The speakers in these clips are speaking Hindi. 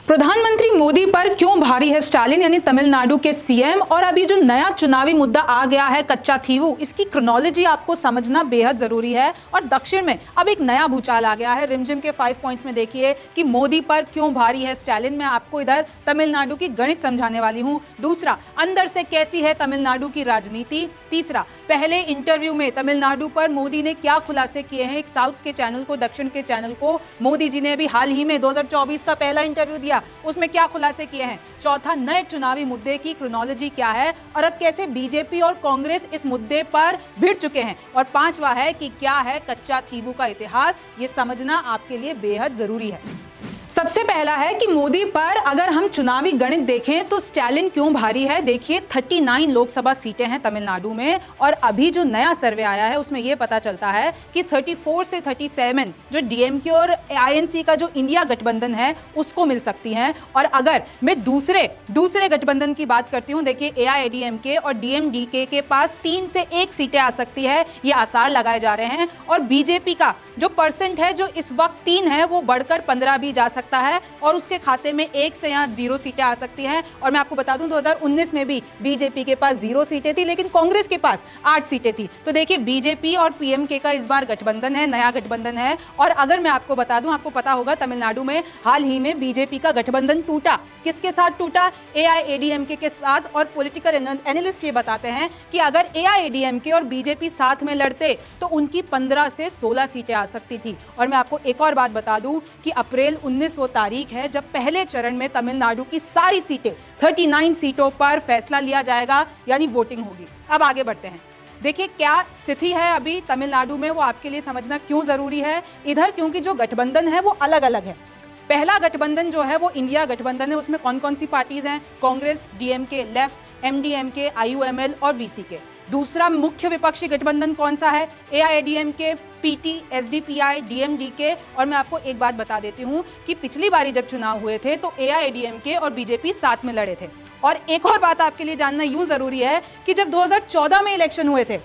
प्रधानमंत्री मोदी पर क्यों भारी है स्टालिन यानी तमिलनाडु के सीएम। और अभी जो नया चुनावी मुद्दा आ गया है कच्चा थीवू, इसकी क्रोनोलॉजी आपको समझना बेहद जरूरी है। और दक्षिण में अब एक नया भूचाल आ गया है। रिमझिम के 5 पॉइंट्स में देखिए कि मोदी पर क्यों भारी है स्टालिन। मैं आपको इधर तमिलनाडु की गणित समझाने वाली हूं। दूसरा, अंदर से कैसी है तमिलनाडु की राजनीति। तीसरा, पहले इंटरव्यू में तमिलनाडु पर मोदी ने क्या खुलासे किए हैं। एक साउथ के चैनल को, दक्षिण के चैनल को मोदी जी ने अभी हाल ही में 2024 का पहला इंटरव्यू दिया, उसमें क्या खुलासे किए हैं। चौथा, नए चुनावी मुद्दे की क्रोनोलॉजी क्या है और अब कैसे बीजेपी और कांग्रेस इस मुद्दे पर भिड़ चुके हैं। और पांचवा है कि क्या है कच्चा थीवू का इतिहास। ये समझना आपके लिए बेहद जरूरी है। सबसे पहला है कि मोदी पर अगर हम चुनावी गणित देखें तो स्टालिन क्यों भारी है। देखिए 39 लोकसभा सीटें हैं तमिलनाडु में और अभी जो नया सर्वे आया है उसमें यह पता चलता है कि 34 से 37 जो डीएमके और आईएनसी का जो इंडिया गठबंधन है उसको मिल सकती हैं। और अगर मैं दूसरे गठबंधन की बात करती हूं, देखिए एआईएडीएमके और डीएमडीके के पास 3 से 1 सीटें आ सकती है, ये आसार लगाए जा रहे हैं। और बीजेपी का जो परसेंट है जो इस वक्त 3 है वो बढ़कर 15 भी जा सकता है और उसके खाते में 1 से या 0 सीटें आ सकती हैं। और मैं आपको बता दूं 2019 में भी बीजेपी के पास 0 सीटें थी लेकिन कांग्रेस के पास 8 सीटें थी। तो देखिए बीजेपी और पीएमके का इस बार गठबंधन है, नया गठबंधन है। और अगर मैं आपको बता दूं, आपको पता होगा तमिलनाडु में हाल ही में बीजेपी का गठबंधन टूटा। किसके साथ टूटा? एआईएडीएमके के साथ। और पॉलिटिकल एनालिस्ट ये बताते हैं कि अगर एआईएडीएमके और बीजेपी साथ में लड़ते तो उनकी 15 से 16 सीटें आ सकती थी। और मैं आपको एक और बात बता दूं कि अप्रैल 19 वो तारीख है जब पहले चरण में तमिलनाडु की सारी सीटें 39 सीटों पर फैसला लिया जाएगा, यानी वोटिंग होगी। अब आगे बढ़ते हैं। देखिए क्या स्थिति है अभी तमिलनाडु में, वो आपके लिए समझना क्यों जरूरी है इधर, क्योंकि जो गठबंधन है वो अलग अलग है। पहला गठबंधन जो है वो इंडिया गठबंधन है। उसमें कौन कौन सी पार्टीज हैं? Congress, DMK, left, MDMK, IUML और वीसीके। दूसरा मुख्य विपक्षी गठबंधन कौन सा है? AIADMK, PT, SDPI, DMDK. और मैं आपको एक बात बता देती हूं कि पिछली बारी जब चुनाव हुए थे तो एआईएडीएमके और बीजेपी साथ में लड़े थे। और एक और बात आपके लिए जानना यूं जरूरी है कि जब 2014 में इलेक्शन हुए थे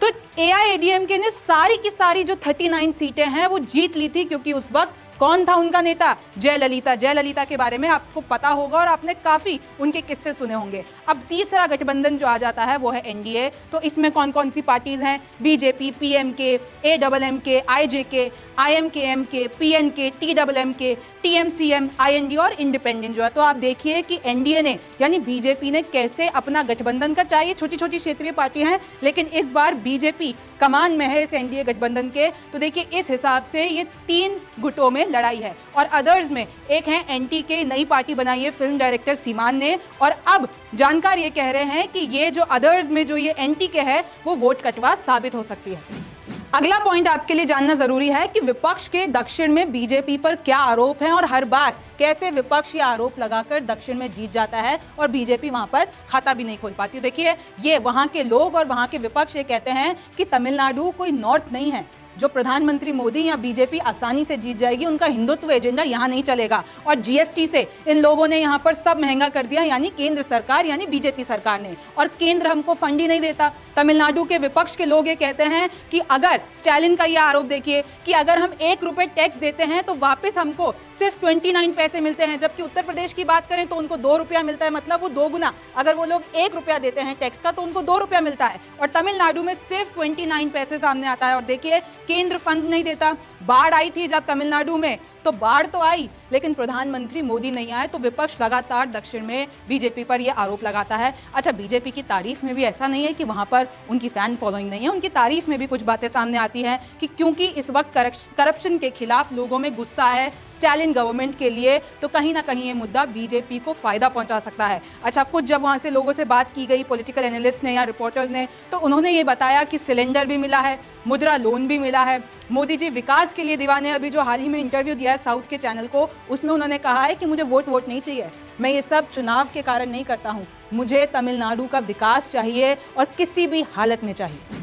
तो एआईएडीएमके ने सारी की सारी जो 39 सीटें हैं वो जीत ली थी, क्योंकि उस वक्त कौन था उनका नेता? जयललिता। जयललिता के बारे में आपको पता होगा और आपने काफी उनके किस्से सुने होंगे। अब तीसरा गठबंधन जो आ जाता है वो है एनडीए। तो इसमें कौन कौन सी पार्टीज हैं? बीजेपी, पीएमके, एडबलएमके, आईजेके, आईएमकेएमके, पीएनके, टीडबलएमके, टीएमसीएम, आईएनडी और इंडिपेंडेंट जो है। तो आप देखिए कि एनडीए ने यानी बीजेपी ने कैसे अपना गठबंधन का, चाहिए छोटी छोटी क्षेत्रीय पार्टी हैं लेकिन इस बार बीजेपी कमान में है इस एनडीए गठबंधन के। तो देखिए इस हिसाब से ये 3 गुटों में लड़ाई है। और अदर्स में एक है एनटी के, नई पार्टी बनाई है फिल्म डायरेक्टर सीमान ने। और अब जानकार ये कह रहे हैं कि ये जो अदर्स में जो ये एनटी के है वो वोट कटवा साबित हो सकती है। अगला पॉइंट आपके लिए जानना जरूरी है कि विपक्ष के दक्षिण में बीजेपी पर क्या आरोप है और हर बार कैसे विपक्ष ये आरोप लगाकर दक्षिण में जीत जाता है और बीजेपी वहां पर खाता भी नहीं खोल पाती। देखिए ये वहां के लोग और वहां के विपक्ष ये कहते हैं कि तमिलनाडु कोई नॉर्थ नहीं है जो प्रधानमंत्री मोदी या बीजेपी आसानी से जीत जाएगी। उनका हिंदुत्व एजेंडा यहाँ नहीं चलेगा। और जीएसटी से इन लोगों ने यहाँ पर सब महंगा कर दिया, यानी केंद्र सरकार यानी बीजेपी सरकार ने। और केंद्र हमको फंड ही नहीं देता। तमिलनाडु के विपक्ष के लोग ये कहते हैं कि अगर स्टालिन का यह आरोप देखिए कि अगर हम 1 रुपए टैक्स देते हैं तो वापस हमको सिर्फ 29 पैसे मिलते हैं, जबकि उत्तर प्रदेश की बात करें तो उनको 2 रुपया मिलता है। मतलब वो 2 गुना, अगर वो लोग 1 रुपया देते हैं टैक्स का तो उनको 2 रुपया मिलता है। और तमिलनाडु में सिर्फ 29 पैसे सामने आता है। और देखिए केंद्र फंड नहीं देता। बाढ़ आई थी जब तमिलनाडु में तो बाढ़ तो आई लेकिन प्रधानमंत्री मोदी नहीं आए। तो विपक्ष लगातार दक्षिण में बीजेपी पर यह आरोप लगाता है। अच्छा, बीजेपी की तारीफ में भी ऐसा नहीं है कि वहां पर उनकी फैन फॉलोइंग नहीं है। उनकी तारीफ में भी कुछ बातें सामने आती हैं कि क्योंकि इस वक्त करप्शन के खिलाफ लोगों में गुस्सा है स्टालिन गवर्नमेंट के लिए, तो कहीं ना कहीं ये मुद्दा बीजेपी को फायदा पहुंचा सकता है। अच्छा, कुछ जब वहां से लोगों से बात की गई पॉलिटिकल एनालिस्ट ने या रिपोर्टर्स ने, तो उन्होंने ये बताया कि सिलेंडर भी मिला है, मुद्रा लोन भी मिला है। मोदी जी विकास के लिए दीवाने। अभी जो हाल ही में इंटरव्यू दिया है साउथ के चैनल को, उसमें उन्होंने कहा है कि मुझे वोट नहीं चाहिए, मैं ये सब चुनाव के कारण नहीं करता हूँ, मुझे तमिलनाडु का विकास चाहिए और किसी भी हालत में चाहिए।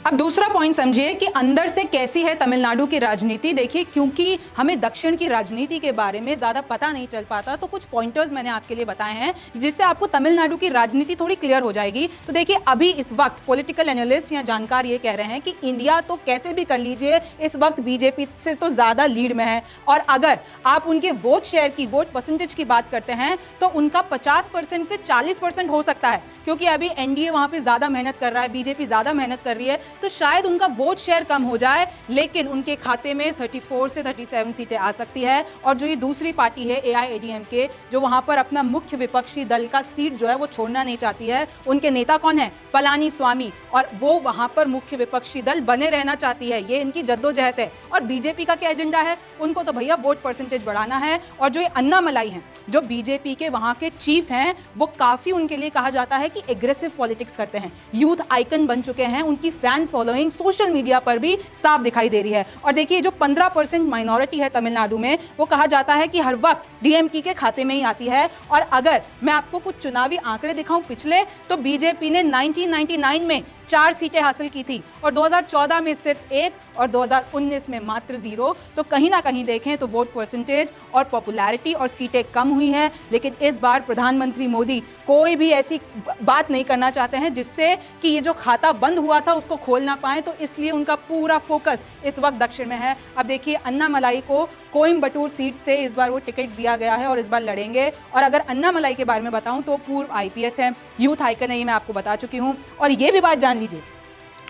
अब दूसरा पॉइंट समझिए कि अंदर से कैसी है तमिलनाडु की राजनीति। देखिए, क्योंकि हमें दक्षिण की राजनीति के बारे में ज्यादा पता नहीं चल पाता, तो कुछ पॉइंटर्स मैंने आपके लिए बताए हैं जिससे आपको तमिलनाडु की राजनीति थोड़ी क्लियर हो जाएगी। तो देखिए, अभी इस वक्त पॉलिटिकल एनालिस्ट या जानकार ये कह रहे हैं कि इंडिया तो कैसे भी कर लीजिए इस वक्त बीजेपी से तो ज्यादा लीड में है, और अगर आप उनके वोट शेयर की, वोट परसेंटेज की बात करते हैं तो उनका 50% से 40% हो सकता है, क्योंकि अभी एनडीए वहां पे ज्यादा मेहनत कर रहा है, बीजेपी ज्यादा मेहनत कर रही है, तो शायद उनका वोट शेयर कम हो जाए, लेकिन उनके खाते में 34 से 37 सीटें आ सकती है। और जो ये दूसरी पार्टी है एआईएडीएमके, जो वहां पर अपना मुख्य विपक्षी दल का सीट जो है वो छोड़ना नहीं चाहती है, उनके नेता कौन है? पलानी स्वामी, और वो वहां पर मुख्य विपक्षी दल बने रहना चाहती है, ये इनकी जद्दोजहद है। और बीजेपी का क्या एजेंडा है? उनको तो भैया वोट परसेंटेज बढ़ाना है। और जो ये अन्नामलाई हैं, जो बीजेपी के वहां के चीफ हैं, वो काफी उनके लिए कहा जाता है कि एग्रेसिव पॉलिटिक्स करते हैं, यूथ आइकन बन चुके हैं, उनकी फैन फॉलोइंग सोशल मीडिया पर भी साफ दिखाई दे रही है। और देखिए, जो 15% माइनॉरिटी है तमिलनाडु में, वो कहा जाता है कि हर वक्त डीएमके के खाते में ही आती है। और अगर मैं आपको कुछ चुनावी आंकड़े दिखाऊं पिछले, तो बीजेपी ने 1999 में 4 सीटें हासिल की थी, और 2014 में सिर्फ 1, और 2019 में मात्र 0। तो कहीं ना कहीं देखें तो वोट परसेंटेज और पॉपुलैरिटी और सीटें कम हुई हैं। लेकिन इस बार प्रधानमंत्री मोदी कोई भी ऐसी बात नहीं करना चाहते हैं जिससे कि ये जो खाता बंद हुआ था उसको खोल ना पाए, तो इसलिए उनका पूरा फोकस इस वक्त दक्षिण में है। अब देखिए, अन्नामलाई को कोयम्बटूर सीट से इस बार वो टिकट दिया गया है और इस बार लड़ेंगे। और अगर अन्नामलाई के बारे में बताऊं तो पूर्व आईपीएस है, यूथ आइकन है, ये मैं आपको बता चुकी हूं। और ये भी बात जान लीजिए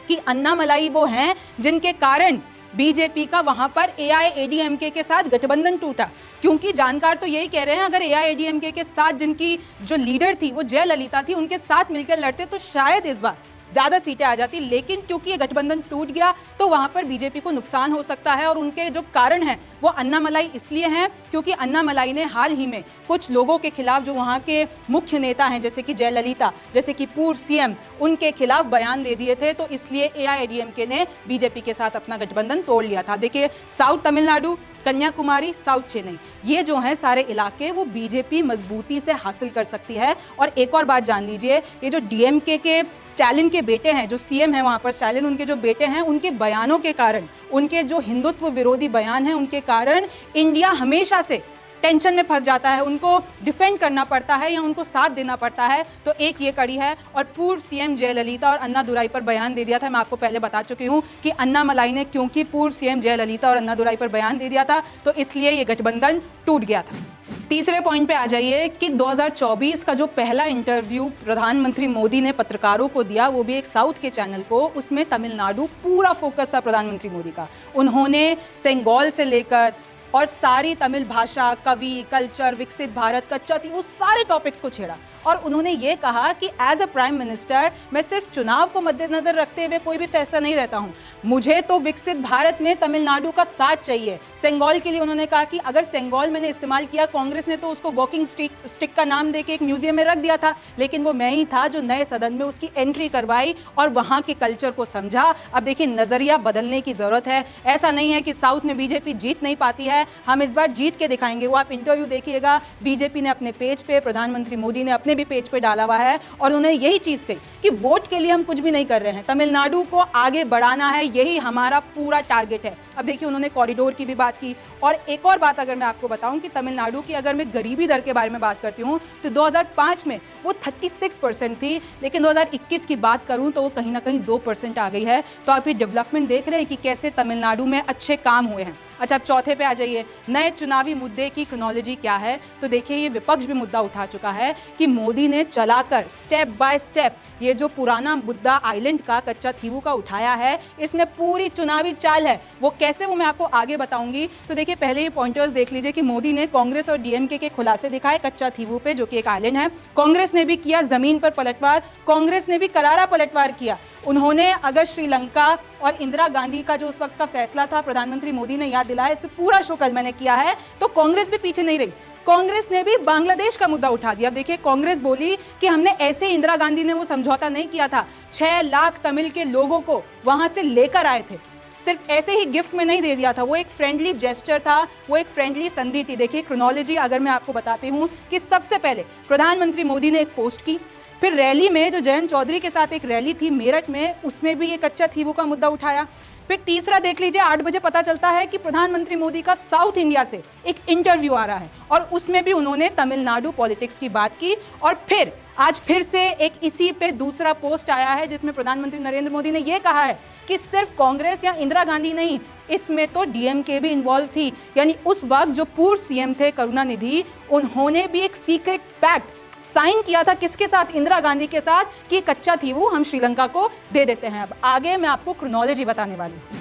कि अन्नामलाई वो हैं जिनके कारण बीजेपी का वहां पर एआईएडीएमके के साथ गठबंधन टूटा, क्योंकि जानकार तो यही कह रहे हैं अगर एआईएडीएमके के साथ जिनकी जो लीडर थी वो जयललिता थी, उनके साथ मिलकर लड़ते तो शायद इस बार ज्यादा सीटें आ जाती। लेकिन क्योंकि ये गठबंधन टूट गया तो वहां पर बीजेपी को नुकसान हो सकता है। और उनके जो कारण हैं वो अन्नामलाई इसलिए हैं क्योंकि अन्नामलाई ने हाल ही में कुछ लोगों के खिलाफ, जो वहां के मुख्य नेता हैं जैसे कि जयललिता, जैसे कि पूर्व सीएम, उनके खिलाफ बयान दे दिए थे। तो इसलिए एआईएडीएमके ने बीजेपी के साथ अपना गठबंधन तोड़ लिया था। देखिए, साउथ तमिलनाडु, कन्याकुमारी, साउथ चेन्नई, ये जो हैं सारे इलाके वो बीजेपी मजबूती से हासिल कर सकती है। और एक और बात जान लीजिए, ये जो डीएमके के स्टालिन के बेटे हैं, जो सीएम हैं वहां पर स्टालिन, उनके जो बेटे हैं, उनके बयानों के कारण, उनके जो हिंदुत्व विरोधी बयान हैं, उनके कारण इंडिया हमेशा से टेंशन में फंस जाता है, उनको डिफेंड करना पड़ता है या उनको साथ देना पड़ता है। तो एक ये कड़ी है। और पूर्व सीएम जयललिता और अन्नादुराई पर बयान दे दिया था, मैं आपको पहले बता चुकी हूं कि अन्नामलाई ने, क्योंकि पूर्व सीएम जयललिता और अन्नादुराई पर बयान दे दिया था, तो इसलिए ये गठबंधन टूट गया था। तीसरे पॉइंट पे आ जाइए कि 2024 का जो पहला इंटरव्यू प्रधानमंत्री मोदी ने पत्रकारों को दिया, वो भी एक साउथ के चैनल को, उसमें तमिलनाडु पूरा फोकस था प्रधानमंत्री मोदी का। उन्होंने सेंगोल से लेकर और सारी तमिल भाषा, कवि, कल्चर, विकसित भारत, कच्चा थी, वो सारे टॉपिक्स को छेड़ा। और उन्होंने ये कहा कि एज अ प्राइम मिनिस्टर मैं सिर्फ चुनाव को मद्देनजर रखते हुए कोई भी फैसला नहीं रहता हूँ, मुझे तो विकसित भारत में तमिलनाडु का साथ चाहिए। सेंगोल के लिए उन्होंने कहा कि अगर सेंगोल मैंने इस्तेमाल किया, कांग्रेस ने तो उसको वॉकिंग स्टिक का नाम देके एक म्यूजियम में रख दिया था, लेकिन वो मैं ही था जो नए सदन में उसकी एंट्री करवाई और वहां के कल्चर को समझा। अब देखिए, नजरिया बदलने की जरूरत है। ऐसा नहीं है कि साउथ में बीजेपी जीत नहीं पाती है, हम इस बार जीत के दिखाएंगे। वो आप इंटरव्यू देखिएगा, बीजेपी ने अपने पेज पे, प्रधानमंत्री मोदी ने अपने भी पेज पे डाला हुआ है, और उन्होंने यही चीज कही कि वोट के लिए हम कुछ भी नहीं कर रहे हैं, तमिलनाडु को आगे बढ़ाना है, यही हमारा पूरा टारगेट है। अब देखिए, उन्होंने कॉरिडोर की भी बात की। और एक और बात अगर मैं आपको बताऊं कि तमिलनाडु की अगर मैं गरीबी दर के बारे में बात करती हूं तो 2005 में वो 36% थी, लेकिन 2021 की बात करूं तो वो कहीं ना कहीं 2% आ गई है। तो आप ये डेवलपमेंट देख रहे हैं कि कैसे तमिलनाडु में अच्छे काम हुए हैं। अच्छा, अब चौथे पे आ जाइए, नए चुनावी मुद्दे की क्रोनोलॉजी क्या है। तो देखिए, ये विपक्ष भी मुद्दा उठा चुका है कि मोदी ने चलाकर स्टेप बाय स्टेप ये जो पुराना मुद्दा आइलैंड का, कच्चा थीवू का उठाया है, इसमें पूरी चुनावी चाल है। वो कैसे, वो मैं आपको आगे बताऊंगी। तो देखिए, पहले ये पॉइंटर्स देख लीजिए कि मोदी ने कांग्रेस और डीएमके के खुलासे दिखाए कच्चा थीवू पे, जो कि एक आइलैंड है। कांग्रेस ने भी किया जमीन पर पलटवार, कांग्रेस ने भी करारा पलटवार किया। उन्होंने अगर श्रीलंका और इंदिरा गांधी का जो उस वक्त का फैसला था, प्रधानमंत्री मोदी ने याद दिलाया, इस पर पूरा शो कल मैंने किया है, तो कांग्रेस भी पीछे नहीं रही। कांग्रेस ने भी बांग्लादेश का मुद्दा उठा दिया। देखिए, कांग्रेस बोली कि हमने ऐसे, इंदिरा गांधी ने वो समझौता नहीं किया था, 6 लाख तमिल के लोगों को वहां से लेकर आए थे, सिर्फ ऐसे ही गिफ्ट में नहीं दे दिया था, वो एक फ्रेंडली जेस्चर था, वो एक फ्रेंडली संधि थी। देखिए, क्रोनोलॉजी अगर मैं आपको बताती हूँ कि सबसे पहले प्रधानमंत्री मोदी ने एक पोस्ट की, फिर रैली में जो जयंत चौधरी के साथ एक रैली थी मेरठ में, उसमें भी ये कच्चा थीवू का मुद्दा उठाया। फिर तीसरा देख लीजिए, 8 बजे पता चलता है कि प्रधानमंत्री मोदी का साउथ इंडिया से एक इंटरव्यू आ रहा है और उसमें भी उन्होंने तमिलनाडु पॉलिटिक्स की बात की। और फिर आज फिर से एक इसी पे दूसरा पोस्ट आया है जिसमें प्रधानमंत्री नरेंद्र मोदी ने यह कहा है कि सिर्फ कांग्रेस या इंदिरा गांधी नहीं, इसमें तो डीएमके भी इन्वॉल्व थी। यानी उस वक्त जो पूर्व सीएम थे करुणानिधि, उन्होंने भी एक सीक्रेट पैक्ट साइन किया था किसके साथ? इंदिरा गांधी के साथ, कि कच्चा थीवू हम श्रीलंका को दे देते हैं। अब आगे मैं आपको क्रोनोलॉजी बताने वाली हूं।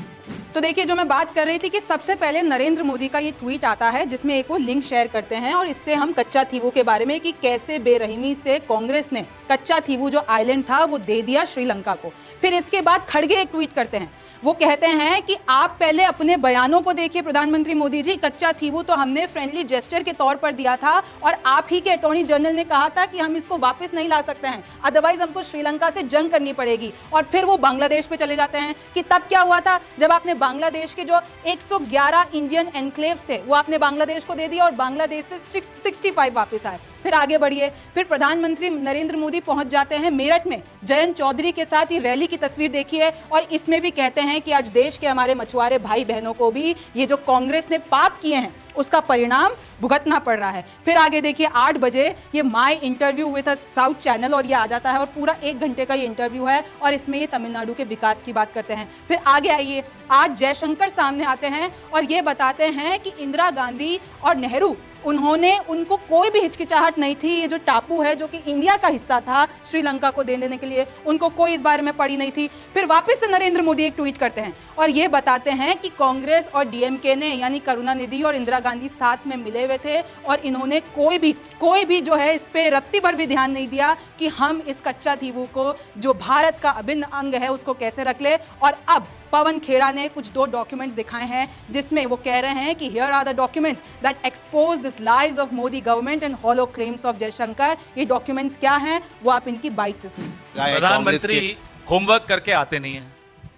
तो देखिए, जो मैं बात कर रही थी कि सबसे पहले नरेंद्र मोदी का ये ट्वीट आता है जिसमें एक वो लिंक शेयर करते हैं और इससे हम कच्चा थीवू के बारे में कि कैसे बेरहमी से कांग्रेस ने कच्चा थीवू जो आइलैंड था वो दे दिया श्रीलंका को। फिर इसके बाद खड़गे एक ट्वीट करते हैं, वो कहते हैं कि आप पहले अपने बयानों को देखिए प्रधानमंत्री मोदी जी, कच्चा थीवू तो हमने फ्रेंडली जेस्चर के तौर पर दिया था और आप ही के अटॉर्नी जनरल ने कहा था कि हम इसको वापस नहीं ला सकते हैं, अदरवाइज हमको श्रीलंका से जंग करनी पड़ेगी। और फिर वो बांग्लादेश पे चले जाते हैं कि तब क्या हुआ था, जब आपने बांग्लादेश के जो 111 इंडियन एनक्लेव्स थे वो आपने बांग्लादेश को दे दिया और बांग्लादेश से 65 वापस आए। फिर आगे बढ़िए, फिर प्रधानमंत्री नरेंद्र मोदी पहुंच जाते हैं मेरठ में जयंत चौधरी के साथ ही रैली की तस्वीर देखिए और इसमें भी कहते हैं कि आज देश के हमारे मछुआरे भाई बहनों को भी ये जो कांग्रेस ने पाप किए हैं उसका परिणाम भुगतना पड़ रहा है। फिर आगे देखिए, 8 बजे ये my interview with a south channel और ये आ जाता है और पूरा 1 घंटे का ये इंटरव्यू है और इसमें ये तमिलनाडु के विकास की बात करते हैं। फिर आगे आइए, आज जयशंकर सामने आते हैं और ये बताते हैं कि इंदिरा गांधी और नेहरू, उनको कोई भी हिचकिचाहट नहीं थी, ये जो टापू है जो कि इंडिया का हिस्सा था श्रीलंका को देने के लिए, उनको कोई इस बारे में पड़ी नहीं थी। फिर वापस से नरेंद्र मोदी एक ट्वीट करते हैं और ये बताते हैं कि कांग्रेस और डीएमके ने यानी करुणानिधि और इंदिरा गांधी साथ में मिले हुए थे और इन्होंने कोई भी जो है इस पे रत्ती भर भी ध्यान नहीं दिया कि हम इस कच्चा थीवू को जो भारत का अभिन्न अंग है उसको कैसे रख ले। और अब पवन खेड़ा ने कुछ 2 डॉक्यूमेंट्स दिखाए हैं जिसमें वो कह रहे हैं कि here are the documents that expose this lies of Modi government and hollow claims of Jaishankar. ये डॉक्यूमेंट्स क्या हैं वो आप इनकी बाइट से सुनिए। प्रधानमंत्री होमवर्क करके आते नहीं है।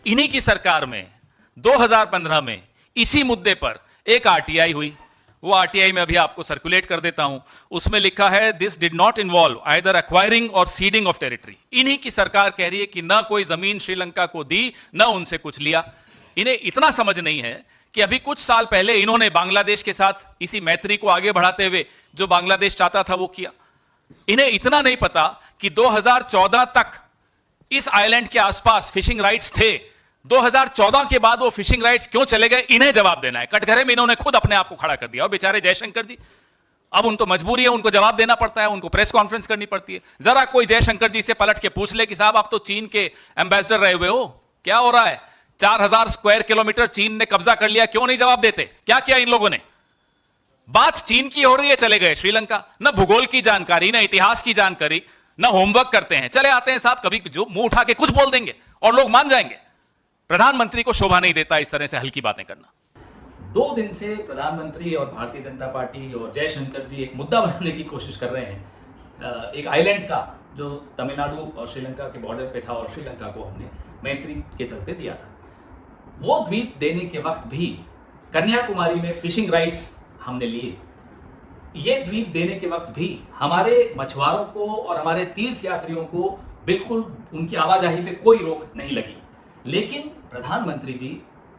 इन्हीं की सरकार में 2015 में इसी मुद्दे पर एक आरटीआई हुई। वो आरटीआई में अभी आपको सर्कुलेट कर देता हूं। उसमें लिखा है this did not involve either acquiring और सीडिंग ऑफ टेरिटरी। इन्हीं की सरकार कह रही है कि ना कोई जमीन श्रीलंका को दी, ना उनसे कुछ लिया। इन्हें इतना समझ नहीं है कि अभी कुछ साल पहले इन्होंने बांग्लादेश के साथ इसी मैत्री को आगे बढ़ाते हुए जो बांग्लादेश चाहता था वो किया। इन्हें इतना नहीं पता कि 2014 तक इस आइलैंड के आसपास फिशिंग राइट्स थे। 2014 के बाद वो फिशिंग राइट्स क्यों चले गए, इन्हें जवाब देना है। कटघरे में इन्होंने खुद अपने आप को खड़ा कर दिया और बेचारे जयशंकर जी, अब उनको मजबूरी है, उनको जवाब देना पड़ता है, उनको प्रेस कॉन्फ्रेंस करनी पड़ती है। जरा कोई जयशंकर जी से पलट के पूछ ले कि साहब आप तो चीन के एम्बेसडर रहे हुए हो, क्या हो रहा है? 4000 स्क्वायर किलोमीटर चीन ने कब्जा कर लिया, क्यों नहीं जवाब देते? क्या किया इन लोगों ने? बात चीन की हो रही है, चले गए श्रीलंका। न भूगोल की जानकारी, न इतिहास की जानकारी, न होमवर्क करते हैं, चले आते हैं साहब, कभी जो मुंह उठा के कुछ बोल देंगे और लोग मान जाएंगे। प्रधानमंत्री को शोभा नहीं देता इस तरह से हल्की बातें करना। 2 दिन से प्रधानमंत्री और भारतीय जनता पार्टी और जयशंकर जी एक मुद्दा बनाने की कोशिश कर रहे हैं, एक आइलैंड का जो तमिलनाडु और श्रीलंका के बॉर्डर पे था और श्रीलंका को हमने मैत्री के चलते दिया था। वो द्वीप देने के वक्त भी कन्याकुमारी में फिशिंग राइट्स हमने लिए। ये द्वीप देने के वक्त भी हमारे मछुआरों को और हमारे तीर्थ यात्रियों को बिल्कुल उनकी आवाजाही पे कोई रोक नहीं लगी। लेकिन प्रधानमंत्री जी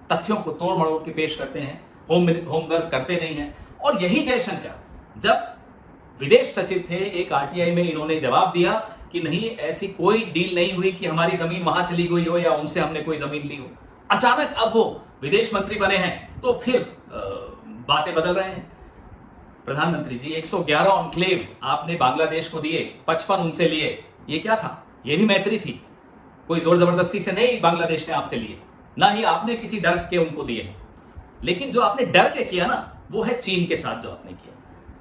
तथ्यों को तोड़ मरोड़ के पेश करते हैं, होमवर्क करते नहीं हैं। और यही जयशंकर जब विदेश सचिव थे, एक आरटीआई में इन्होंने जवाब दिया कि नहीं, ऐसी कोई डील नहीं हुई कि हमारी जमीन वहां चली गई हो या उनसे हमने कोई जमीन ली हो। अचानक अब वो विदेश मंत्री बने हैं तो फिर बातें बदल रहे हैं। प्रधानमंत्री जी 111 एन्क्लेव आपने बांग्लादेश को दिए, 55 उनसे लिए। ये क्या था? ये भी मैत्री थी, कोई जोर जबरदस्ती से नहीं बांग्लादेश ने आपसे लिए, ना ही आपने किसी डर के उनको दिए। लेकिन जो आपने डर के किया ना, वो है चीन के साथ जो आपने किया।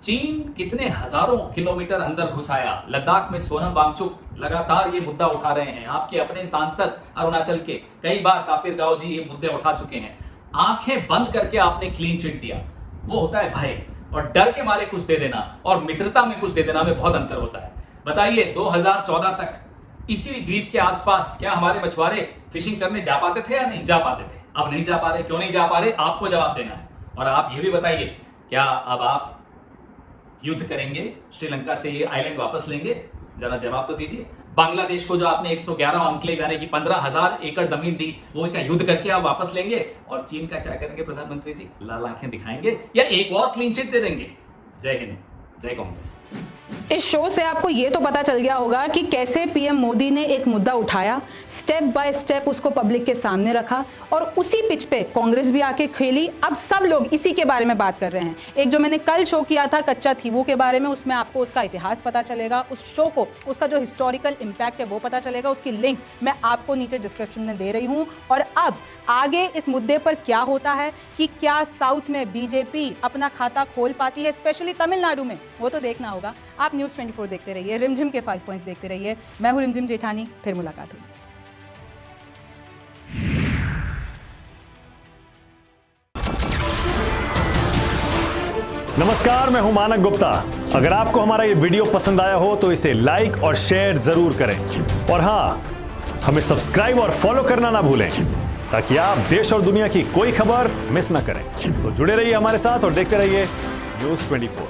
चीन कितने हजारों किलोमीटर अंदर घुस आया। लद्दाख में सोनम वांगचुक लगातार ये मुद्दा उठा रहे हैं। आपके अपने सांसद अरुणाचल के कई बार तापिर गाव जी ये मुद्दे उठा चुके हैं। आंखें बंद करके आपने क्लीन चिट दिया। वो होता है भय, और डर के मारे कुछ दे देना और मित्रता में कुछ दे देना में बहुत अंतर होता है। बताइए 2014 तक इसी द्वीप के आसपास क्या हमारे मछुआरे फिशिंग करने जा पाते थे या नहीं जा पाते थे? अब नहीं जा पा रहे। क्यों नहीं जा पा रहे? आपको जवाब देना है। और आप ये भी बताइए, क्या अब आप युद्ध करेंगे, श्रीलंका से ये आइलैंड वापस लेंगे? जरा जवाब तो दीजिए। बांग्लादेश को जो आपने 111 अंकलेव यानी कि 15,000 एकड़ जमीन दी, वो का युद्ध करके आप वापस लेंगे? और चीन का क्या करेंगे प्रधानमंत्री जी? लाल आंखें दिखाएंगे या एक और क्लीन चिट दे देंगे? जय हिंद, जय कांग्रेस। इस शो से आपको ये तो पता चल गया होगा कि कैसे पीएम मोदी ने एक मुद्दा उठाया, स्टेप बाय स्टेप उसको पब्लिक के सामने रखा और उसी पिच पे कांग्रेस भी आके खेली। अब सब लोग इसी के बारे में बात कर रहे हैं। एक जो मैंने कल शो किया था कच्चा थीवू के बारे में, उसमें आपको उसका इतिहास पता चलेगा, उस शो को उसका जो हिस्टोरिकल इम्पैक्ट है वो पता चलेगा। उसकी लिंक मैं आपको नीचे डिस्क्रिप्शन में दे रही हूँ। और अब आगे इस मुद्दे पर क्या होता है कि क्या साउथ में बीजेपी अपना खाता खोल पाती है, स्पेशली तमिलनाडु में, वो तो देखना होगा। आप न्यूज़ 24 देखते रहिए, रिमझिम के 5 पॉइंट्स देखते रहिए। मैं हूं रिमझिम जेठानी, फिर मुलाकात होगी। नमस्कार, मैं हूं मानक गुप्ता। अगर आपको हमारा ये वीडियो पसंद आया हो तो इसे लाइक और शेयर जरूर करें। और हां, हमें सब्सक्राइब और फॉलो करना ना भूलें ताकि आप देश और दुनिया की कोई खबर मिस ना करें। तो जुड़े रहिए हमारे साथ और देखते रहिए न्यूज़ 24।